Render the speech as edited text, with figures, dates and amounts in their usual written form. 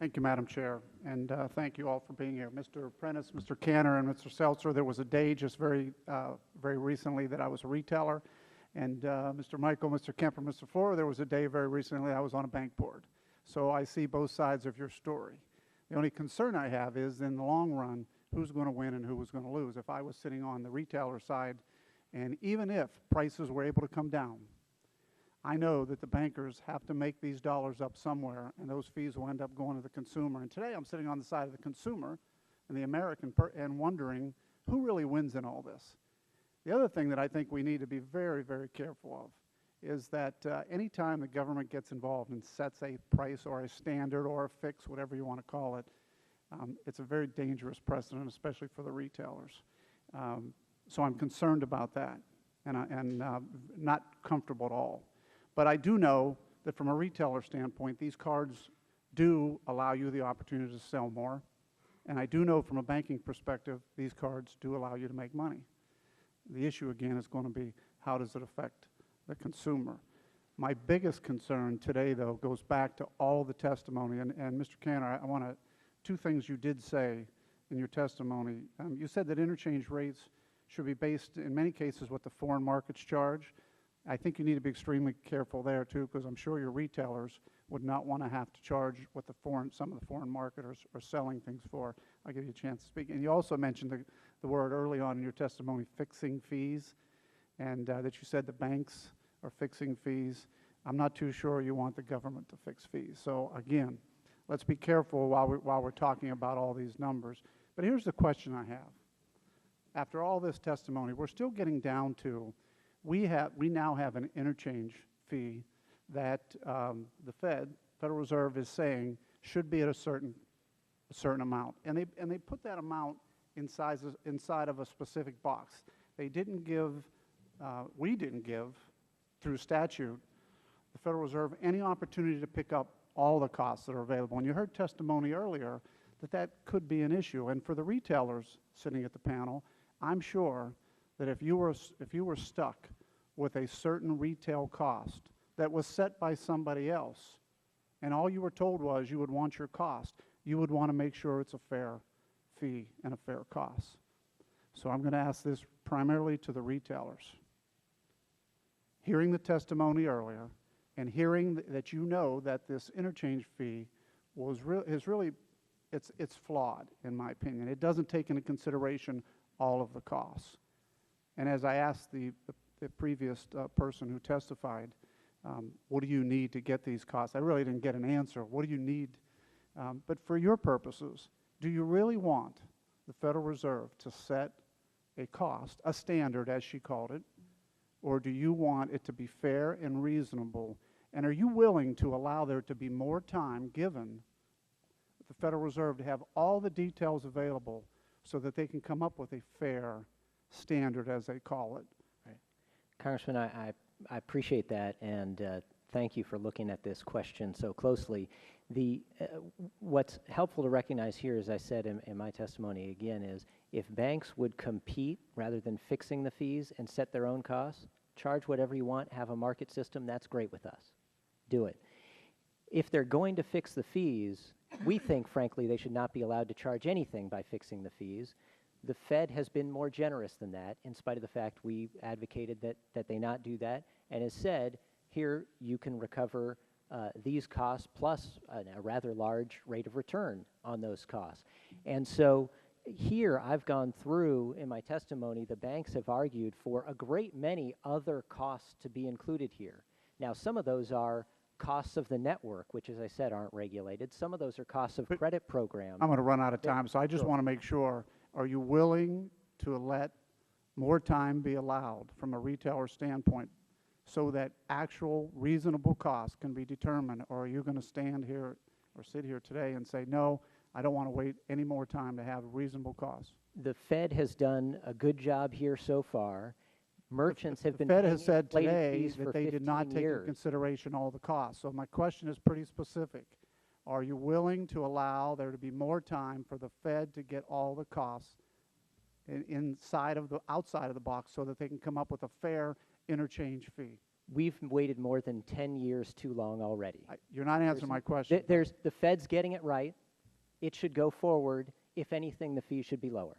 Thank you, Madam Chair, and thank you all for being here. Mr. Prentice, Mr. Cantor, and Mr. Seltzer, there was a day just very recently that I was a retailer, and Mr. Michael, Mr. Kemper, Mr. Florer, there was a day very recently I was on a bank board. So I see both sides of your story. The only concern I have is, in the long run, who's going to win and who was going to lose. If I was sitting on the retailer side, and even if prices were able to come down, I know that the bankers have to make these dollars up somewhere, and those fees will end up going to the consumer. And today I'm sitting on the side of the consumer and the American and wondering who really wins in all this. The other thing that I think we need to be very, very careful of is that any time the government gets involved and sets a price or a standard or a fix, whatever you want to call it, it's a very dangerous precedent, especially for the retailers. So I'm concerned about that and not comfortable at all. But I do know that from a retailer standpoint, these cards do allow you the opportunity to sell more. And I do know from a banking perspective, these cards do allow you to make money. The issue, again, is going to be how does it affect the consumer. My biggest concern today, though, goes back to all the testimony. And Mr. Cantor, I want to, two things you did say in your testimony. You said that interchange rates should be based, in many cases, what the foreign markets charge. I think you need to be extremely careful there, too, because I'm sure your retailers would not want to have to charge what some of the foreign marketers are selling things for. I'll give you a chance to speak. And you also mentioned the word early on in your testimony, fixing fees, and that you said the banks are fixing fees. I'm not too sure you want the government to fix fees. So, again, let's be careful while we're talking about all these numbers. But here's the question I have. After all this testimony, we're still getting down to we now have an interchange fee that the Federal Reserve is saying should be at a certain amount, and they put that amount inside of a specific box. They didn't give, we didn't give, through statute, the Federal Reserve any opportunity to pick up all the costs that are available. And you heard testimony earlier that that could be an issue. And for the retailers sitting at the panel, I'm sure that if you were stuck with a certain retail cost that was set by somebody else, and all you were told was you would want your cost, you would want to make sure it's a fair fee and a fair cost. So I'm going to ask this primarily to the retailers. Hearing the testimony earlier, and hearing that you know that this interchange fee it's flawed, in my opinion. It doesn't take into consideration all of the costs. And as I asked the previous person who testified, what do you need to get these costs? I really didn't get an answer. What do you need? But for your purposes, do you really want the Federal Reserve to set a cost, a standard as she called it, or do you want it to be fair and reasonable? And are you willing to allow there to be more time given the Federal Reserve to have all the details available so that they can come up with a fair standard, as they call it? Right. Congressman, I appreciate that, and thank you for looking at this question so closely. What's helpful to recognize here, as I said in my testimony again, is if banks would compete rather than fixing the fees and set their own costs, charge whatever you want, have a market system, that's great with us. Do it. If they're going to fix the fees, we think, frankly, they should not be allowed to charge anything by fixing the fees. The Fed has been more generous than that, in spite of the fact we advocated that they not do that, and has said, here you can recover these costs plus a rather large rate of return on those costs. And so here I've gone through in my testimony, the banks have argued for a great many other costs to be included here. Now, some of those are costs of the network, which, as I said, aren't regulated. Some of those are costs of credit programs. I'm going to run out of time, so I just want to make sure, are you willing to let more time be allowed from a retailer standpoint so that actual reasonable costs can be determined, or are you going to stand here or sit here today and say, no, I don't want to wait any more time to have reasonable costs? The Fed has done a good job here so far. Merchants have been The Fed has said paying today fees that for they did not 15 take years. into consideration all the costs. So my question is pretty specific. Are you willing to allow there to be more time for the Fed to get all the costs outside of the box so that they can come up with a fair interchange fee? we've waited more than 10 years too long already. You're not answering my question. There's the Fed's getting it right. It should go forward. If anything, the fee should be lower.